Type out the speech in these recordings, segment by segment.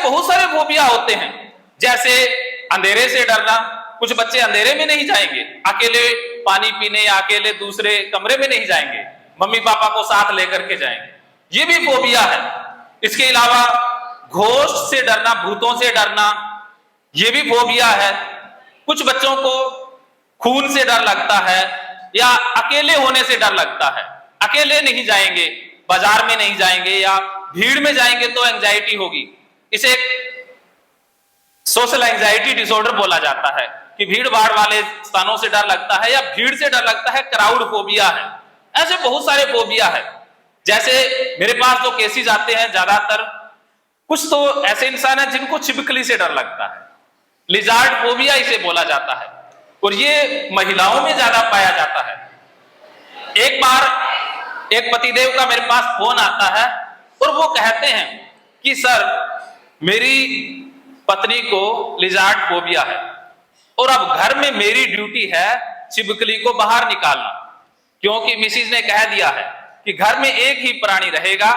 बहुत सारे फोबिया होते हैं, जैसे अंधेरे से डरना। कुछ बच्चे अंधेरे में नहीं जाएंगे, अकेले पानी पीने या अकेले दूसरे कमरे में नहीं जाएंगे, मम्मी पापा को साथ लेकर के जाएंगे, ये भी फोबिया है। इसके अलावा घोस्ट से डरना, भूतों से डरना, ये भी फोबिया है। कुछ बच्चों को खून से डर लगता है या अकेले होने से डर लगता है, अकेले नहीं जाएंगे, बाजार में नहीं जाएंगे या भीड़ में जाएंगे तो एंजाइटी होगी। इसे सोशल एंजाइटी डिसऑर्डर बोला जाता है कि भीड़ भाड़ वाले स्थानों से डर लगता है या भीड़ से डर लगता है, क्राउड फोबिया है। ऐसे बहुत सारे फोबिया है। जैसे मेरे पास जो केसेस आते हैं, ज्यादातर कुछ तो ऐसे इंसान हैं जिनको छिपकली से डर लगता है, लिजार्ड फोबिया इसे बोला जाता है, और ये महिलाओं में ज्यादा पाया जाता है। एक बार एक पतिदेव का मेरे पास फोन आता है और वो कहते हैं कि सर मेरी पत्नी को लिजार्ड फोबिया है और अब घर में मेरी ड्यूटी है छिपकली को बाहर निकालना, क्योंकि मिसिज ने कह दिया है कि घर में एक ही प्राणी रहेगा,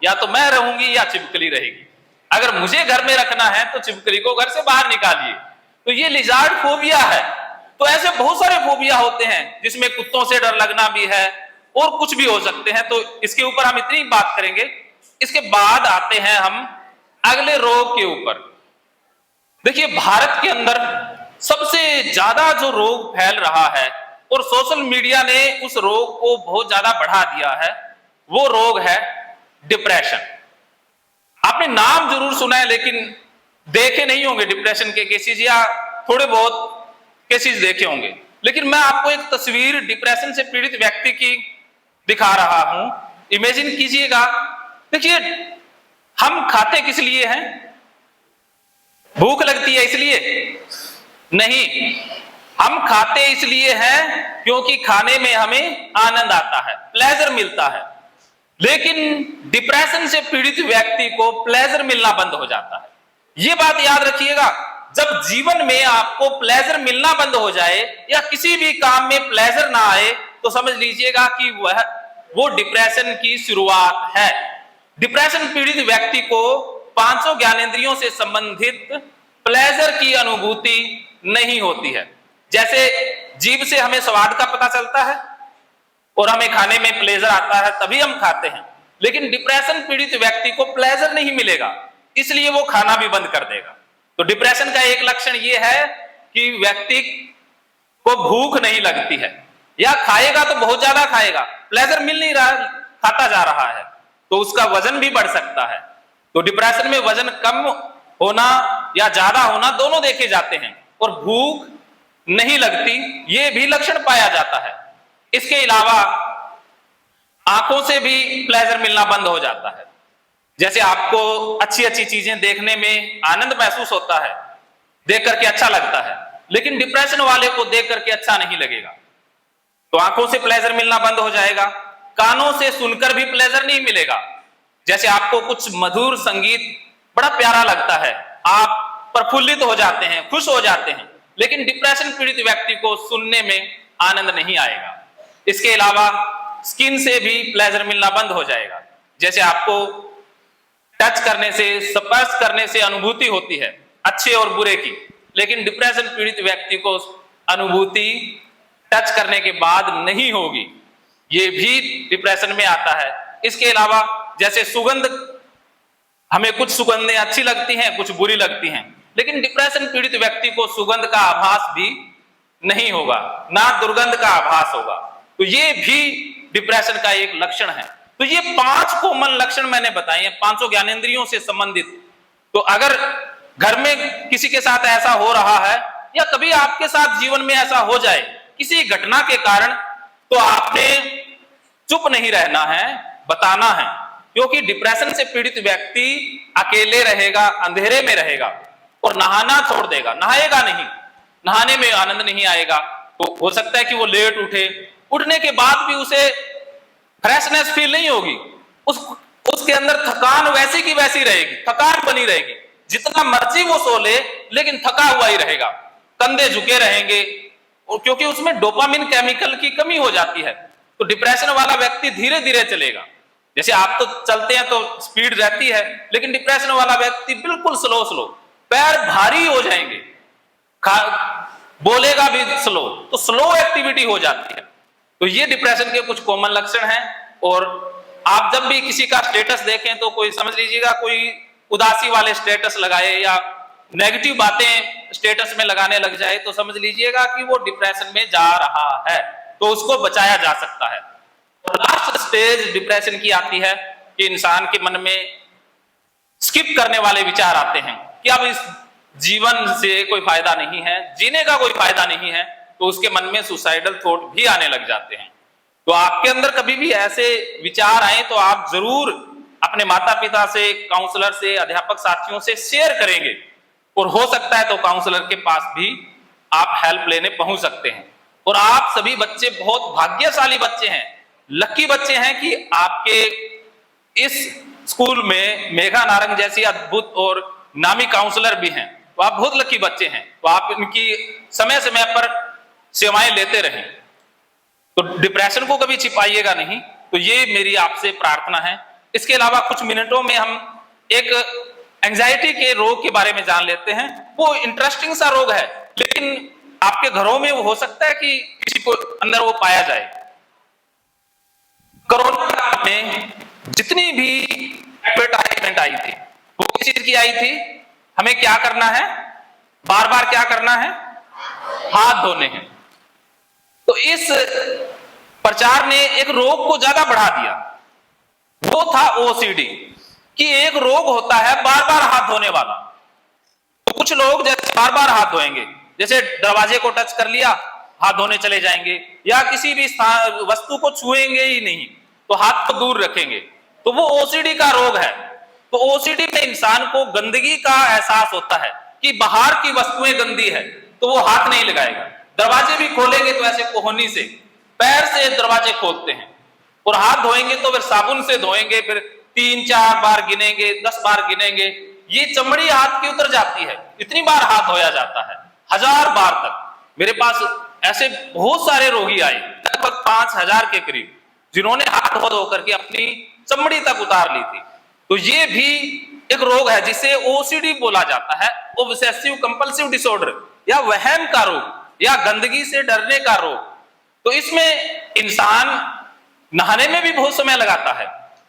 या तो मैं रहूंगी या छिपकली रहेगी। अगर मुझे घर में रखना है तो छिपकली को घर से बाहर निकालिए। तो ये लिजार्ड फोबिया है। तो ऐसे बहुत सारे फोबिया होते हैं जिसमें कुत्तों से डर लगना भी है और कुछ भी हो सकते हैं। तो इसके ऊपर हम इतनी बात करेंगे। इसके बाद आते हैं हम अगले रोग के ऊपर। देखिए, भारत के अंदर सबसे ज्यादा जो रोग फैल रहा है और सोशल मीडिया ने उस रोग को बहुत ज्यादा बढ़ा दिया है, वो रोग है डिप्रेशन। आपने नाम जरूर सुना है लेकिन देखे नहीं होंगे डिप्रेशन के केसेस, या थोड़े बहुत केसेस देखे होंगे। लेकिन मैं आपको एक तस्वीर डिप्रेशन से पीड़ित व्यक्ति की दिखा रहा हूं। इमेजिन कीजिएगा। देखिए, हम खाते किस लिए हैं? भूख लगती है इसलिए? नहीं, हम खाते इसलिए हैं क्योंकि खाने में हमें आनंद आता है, प्लेजर मिलता है। लेकिन डिप्रेशन से पीड़ित व्यक्ति को प्लेजर मिलना बंद हो जाता है। यह बात याद रखिएगा, जब जीवन में आपको प्लेजर मिलना बंद हो जाए या किसी भी काम में प्लेजर ना आए तो समझ लीजिएगा कि वो डिप्रेशन की शुरुआत है। डिप्रेशन पीड़ित व्यक्ति को 500 ज्ञानेंद्रियों से संबंधित प्लेजर की अनुभूति नहीं होती है। जैसे जीभ से हमें स्वाद का पता चलता है और हमें खाने में प्लेजर आता है, तभी हम खाते हैं। लेकिन डिप्रेशन पीड़ित व्यक्ति को प्लेजर नहीं मिलेगा, इसलिए वो खाना भी बंद कर देगा। तो डिप्रेशन का एक लक्षण ये है कि व्यक्ति को भूख नहीं लगती है, या खाएगा तो बहुत ज्यादा खाएगा, प्लेजर मिल नहीं रहा, खाता जा रहा है, तो उसका वजन भी बढ़ सकता है। तो डिप्रेशन में वजन कम होना या ज्यादा होना दोनों देखे जाते हैं, और भूख नहीं लगती ये भी लक्षण पाया जाता है। इसके अलावा आंखों से भी प्लेजर मिलना बंद हो जाता है। जैसे आपको अच्छी अच्छी चीजें देखने में आनंद महसूस होता है, देख करके अच्छा लगता है, लेकिन डिप्रेशन वाले को देख करके अच्छा नहीं लगेगा। तो आंखों से प्लेजर मिलना बंद हो जाएगा। कानों से सुनकर भी प्लेजर नहीं मिलेगा। जैसे आपको कुछ मधुर संगीत बड़ा प्यारा लगता है, आप प्रफुल्लित हो जाते हैं, खुश हो जाते हैं, लेकिन डिप्रेशन पीड़ित व्यक्ति को सुनने में आनंद नहीं आएगा। इसके अलावा स्किन से भी प्लेजर मिलना बंद हो जाएगा। जैसे आपको टच करने से, स्पर्श करने से अनुभूति होती है अच्छे और बुरे की, लेकिन डिप्रेशन पीड़ित व्यक्ति को अनुभूति टच करने के बाद नहीं होगी। ये भी डिप्रेशन में आता है। इसके अलावा जैसे सुगंध, हमें कुछ सुगंधें अच्छी लगती हैं, कुछ बुरी लगती हैं, लेकिन डिप्रेशन पीड़ित व्यक्ति को सुगंध का आभास भी नहीं होगा, ना दुर्गंध का आभास होगा। तो ये भी डिप्रेशन का एक लक्षण है। तो ये 5 कॉमन लक्षण मैंने बताए हैं, 500 ज्ञानेंद्रियों से संबंधित। तो अगर घर में किसी के साथ ऐसा हो रहा है या कभी आपके साथ जीवन में ऐसा हो जाए किसी घटना के कारण, तो आपने चुप नहीं रहना है, बताना है। क्योंकि डिप्रेशन से पीड़ित व्यक्ति अकेले रहेगा, अंधेरे में रहेगा और नहाना छोड़ देगा, नहाएगा नहीं, नहाने में आनंद नहीं आएगा। तो हो सकता है कि वो लेट उठे, उठने के बाद भी उसे फ्रेशनेस फील नहीं होगी, उसके अंदर थकान वैसी की वैसी रहेगी, थकान बनी रहेगी। जितना मर्जी वो सो ले लेकिन थका हुआ ही रहेगा, कंधे झुके रहेंगे, और क्योंकि उसमें डोपामिन केमिकल की कमी हो जाती है। तो डिप्रेशन वाला व्यक्ति धीरे धीरे चलेगा। जैसे आप तो चलते हैं तो स्पीड रहती है, लेकिन डिप्रेशन वाला व्यक्ति बिल्कुल स्लो स्लो, पैर भारी हो जाएंगे, बोलेगा भी स्लो, तो स्लो एक्टिविटी हो जाती है। तो ये डिप्रेशन के कुछ कॉमन लक्षण हैं। और आप जब भी किसी का स्टेटस देखें तो कोई समझ लीजिएगा कोई उदासी वाले स्टेटस लगाए या नेगेटिव बातें स्टेटस में लगाने लग जाए तो समझ लीजिएगा कि वो डिप्रेशन में जा रहा है, तो उसको बचाया जा सकता है। और लास्ट स्टेज डिप्रेशन की आती है कि इंसान के मन में स्किप करने वाले विचार आते हैं कि अब इस जीवन से कोई फायदा नहीं है, जीने का कोई फायदा नहीं है, तो उसके मन में सुसाइडल थॉट भी आने लग जाते हैं। तो आपके अंदर कभी भी ऐसे विचार आए तो आप जरूर अपने माता पिता से, काउंसलर से, अध्यापक साथियों से शेयर करेंगे, और हो सकता है तो काउंसलर के पास भी आप हेल्प लेने पहुंच सकते हैं। और आप सभी बच्चे बहुत भाग्यशाली बच्चे हैं, लकी बच्चे हैं कि आपके इस स्कूल में मेघा नारंग जैसी अद्भुत और नामी काउंसलर भी हैं। तो आप बहुत लकी बच्चे हैं, तो आप इनकी समय समय पर सेवाएं लेते रहें। तो डिप्रेशन को कभी छिपाइएगा नहीं, तो ये मेरी आपसे प्रार्थना है। इसके अलावा कुछ मिनटों में हम एक एंजाइटी के रोग के बारे में जान लेते हैं। वो इंटरेस्टिंग सा रोग है, लेकिन आपके घरों में वो हो सकता है कि किसी को अंदर वो पाया जाए। कोरोना काल में जितनी भी एडवर्टाइजमेंट आई थी वो किस चीज की आई थी? हमें क्या करना है, बार बार क्या करना है, हाथ धोने हैं। तो इस प्रचार ने एक रोग को ज्यादा बढ़ा दिया, वो था ओसीडी, कि एक रोग होता है बार बार हाथ धोने वाला। तो कुछ लोग जैसे बार बार हाथ धोएंगे, जैसे दरवाजे को टच कर लिया हाथ धोने चले जाएंगे, या किसी भी वस्तु को छुएंगे ही नहीं, तो हाथ को दूर रखेंगे, तो वो ओसीडी का रोग है। तो ओसीडी में इंसान को गंदगी का एहसास होता है कि बाहर की वस्तुएं गंदी है, तो वो हाथ नहीं लगाएगा। दरवाजे भी खोलेंगे तो ऐसे कोहनी से, पैर से दरवाजे खोलते हैं, और हाथ धोएंगे तो फिर साबुन से धोएंगे, फिर 3-4 बार गिनेंगे, 10 बार गिनेंगे। ये चमड़ी हाथ की उतर जाती है, इतनी बार हाथ धोया जाता है, 1000 बार तक। मेरे पास ऐसे बहुत सारे रोगी आए, लगभग 5000 के करीब, जिन्होंने हाथ धो धो करके अपनी चमड़ी तक उतार ली थी। तो ये भी एक रोग है जिसे ओसीडी बोला जाता है, ऑब्सेसिव कंपल्सिव डिसऑर्डर, या वहम का रोग, या गंदगी से डरने का रोग। तो इसमें इंसान नहाने में भी बहुत समय लगाता है,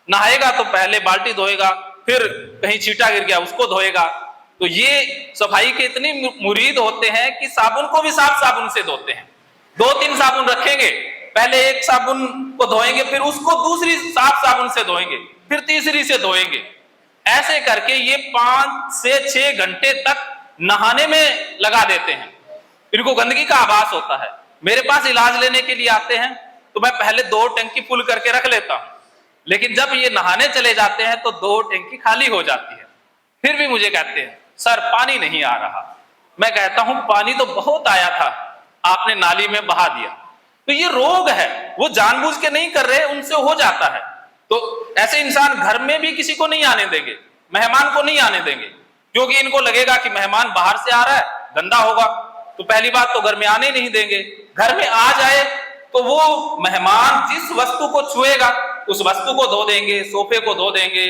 नहाएगा तो पहले बाल्टी धोएगा, फिर कहीं छींटा गिर गया उसको धोएगा। तो ये सफाई के इतनी मुरीद होते हैं कि साबुन को भी साफ साबुन से धोते हैं। 2-3 साबुन रखेंगे, पहले एक साबुन को धोएंगे, फिर उसको दूसरी साफ साबुन से धोएंगे, फिर तीसरी से धोएंगे। ऐसे करके ये 5 से 6 घंटे तक नहाने में लगा देते हैं। इनको गंदगी का आभास होता है। मेरे पास इलाज लेने के लिए आते हैं तो मैं पहले 2 टंकी फुल करके रख लेता हूं, लेकिन जब ये नहाने चले जाते हैं तो 2 टंकी खाली हो जाती है। फिर भी मुझे कहते हैं सर पानी नहीं आ रहा। मैं कहता हूं पानी तो बहुत आया था, आपने नाली में बहा दिया। तो ये रोग है, वो जानबूझ के नहीं कर रहे, उनसे हो जाता है। तो ऐसे इंसान घर में भी किसी को नहीं आने देंगे, मेहमान को नहीं आने देंगे, क्योंकि इनको लगेगा कि मेहमान बाहर से आ रहा है, गंदा होगा, तो पहली बात तो घर में आने नहीं देंगे। घर में आ जाए तो वो मेहमान जिस वस्तु को छुएगा उस वस्तु को धो देंगे, सोफे को धो देंगे,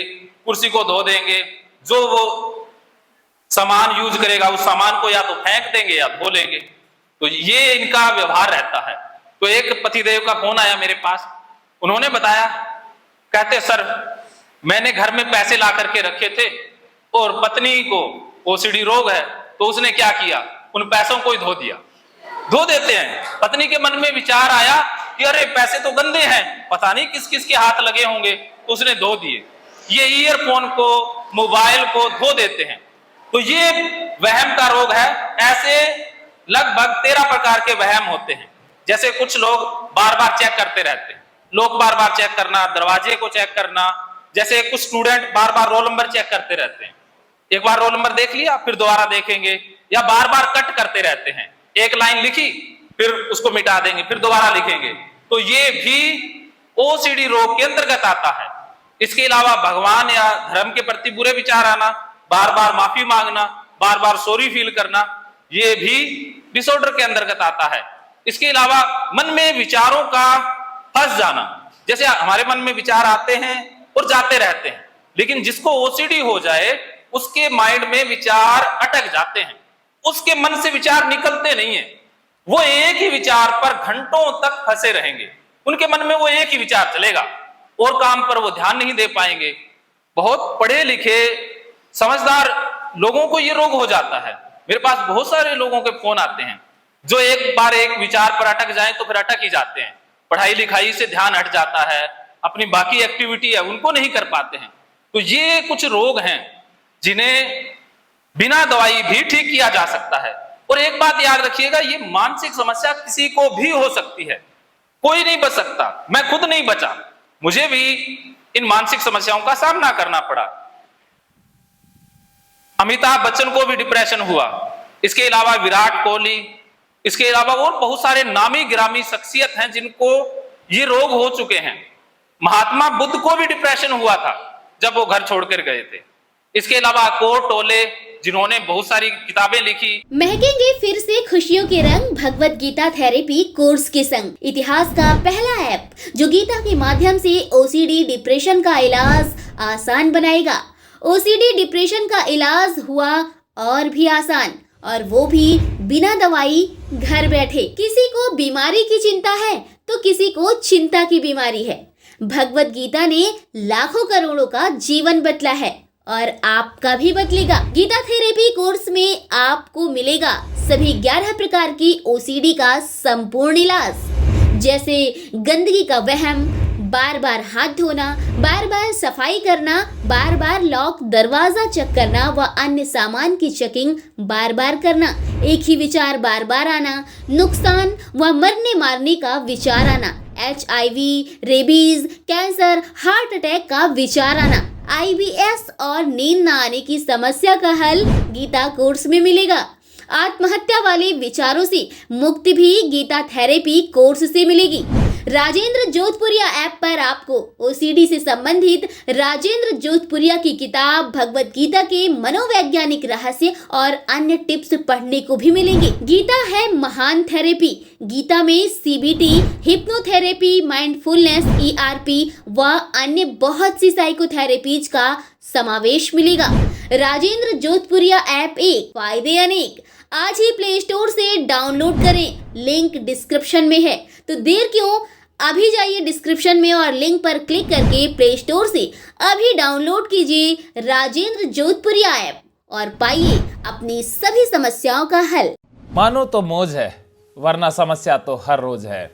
कुर्सी को धो देंगे, जो वो सामान यूज करेगा उस सामान को या तो फेंक देंगे या धो लेंगे। तो ये इनका व्यवहार रहता है। तो एक पतिदेव का फोन आया मेरे पास, उन्होंने बताया, कहते सर मैंने घर में पैसे ला करके रखे थे और पत्नी को ओसीडी रोग है, तो उसने क्या किया, उन पैसों को ही धो दिया। धो देते हैं। पत्नी के मन में विचार आया कि अरे पैसे तो गंदे हैं, पता नहीं किस किस के हाथ लगे होंगे, तो उसने धो दिए। ये ईयरफोन को, मोबाइल को धो देते हैं। तो ये वहम का रोग है। ऐसे लगभग 13 प्रकार के वहम होते हैं। जैसे कुछ लोग बार बार चेक करते रहते हैं, लोग बार बार चेक करना, दरवाजे को चेक करना। जैसे कुछ स्टूडेंट बार बार रोल नंबर चेक करते रहते हैं, एक बार रोल नंबर देख लिया फिर दोबारा देखेंगे, या बार बार कट करते रहते हैं, एक लाइन लिखी फिर उसको मिटा देंगे फिर दोबारा लिखेंगे। तो ये भी ओसीडी रोग के अंतर्गत आता है। इसके अलावा भगवान या धर्म के प्रति बुरे विचार आना, बार बार माफी मांगना, बार बार सॉरी फील करना, ये भी डिसऑर्डर के अंतर्गत आता है। इसके अलावा मन में विचारों का फंस जाना, जैसे हमारे मन में विचार आते हैं और जाते रहते हैं। लेकिन जिसको ओसीडी हो जाए उसके माइंड में विचार अटक जाते हैं, उसके मन से विचार निकलते नहीं है, वो एक ही विचार पर घंटों तक फंसे रहेंगे, उनके मन में वो एक ही विचार चलेगा और काम पर वो ध्यान नहीं दे पाएंगे। बहुत पढ़े लिखे समझदार लोगों को ये रोग हो जाता है। मेरे पास बहुत सारे लोगों के फोन आते हैं जो एक बार एक विचार पर अटक जाएं तो फिर अटक ही जाते हैं, पढ़ाई लिखाई से ध्यान हट जाता है, अपनी बाकी एक्टिविटी है उनको नहीं कर पाते हैं। तो ये कुछ रोग हैं जिन्हें बिना दवाई भी ठीक किया जा सकता है। और एक बात याद रखिएगा, ये मानसिक समस्या किसी को भी हो सकती है, कोई नहीं बच सकता। मैं खुद नहीं बचा, मुझे भी इन मानसिक समस्याओं का सामना करना पड़ा। अमिताभ बच्चन को भी डिप्रेशन हुआ, इसके अलावा विराट कोहली, इसके अलावा और बहुत सारे नामी गिरामी शख्सियत हैं जिनको ये रोग हो चुके हैं। महात्मा बुद्ध को भी डिप्रेशन हुआ था जब वो घर छोड़कर गए थे। इसके अलावा अकोर टोले जिन्होंने बहुत सारी किताबें लिखी। महकेंगे फिर से खुशियों के रंग भगवत गीता थेरेपी कोर्स के संग। इतिहास का पहला ऐप जो गीता के माध्यम से ओसीडी डिप्रेशन का इलाज आसान बनाएगा। ओसीडी डिप्रेशन का इलाज हुआ और भी आसान, और वो भी बिना दवाई, घर बैठे। किसी को बीमारी की चिंता है तो किसी को चिंता की बीमारी है। भगवत गीता ने लाखों करोड़ों का जीवन बदला है और आपका भी बदलेगा। गीता थेरेपी कोर्स में आपको मिलेगा सभी 11 प्रकार की ओसीडी का संपूर्ण इलाज, जैसे गंदगी का वहम, बार बार हाथ धोना, बार बार सफाई करना, बार बार लॉक दरवाजा चेक करना व अन्य सामान की चेकिंग बार बार करना, एक ही विचार बार बार आना, नुकसान व मरने मारने का विचार आना, HIV, rabies, cancer, heart attack का विचार आना, IBS और नींद न आने की समस्या का हल गीता कोर्स में मिलेगा। आत्महत्या वाले विचारों से मुक्ति भी गीता थेरेपी कोर्स से मिलेगी। राजेंद्र जोधपुरिया ऐप पर आपको ओसीडी से संबंधित राजेंद्र जोधपुरिया की किताब भगवत गीता के मनोवैज्ञानिक रहस्य और अन्य टिप्स पढ़ने को भी मिलेंगे। गीता है महान थेरेपी। गीता में CBT, हिप्नोथेरेपी, माइंडफुलनेस, ERP व अन्य बहुत सी साइकोथेरेपीज का समावेश मिलेगा। राजेंद्र जोधपुरिया ऐप एक, फायदे अनेक। आज ही प्ले स्टोर से डाउनलोड करें, लिंक डिस्क्रिप्शन में है। तो देर क्यों, अभी जाइए डिस्क्रिप्शन में और लिंक पर क्लिक करके प्ले स्टोर से अभी डाउनलोड कीजिए राजेंद्र जोधपुरिया ऐप और पाइए अपनी सभी समस्याओं का हल। मानो तो मौज है, वरना समस्या तो हर रोज है।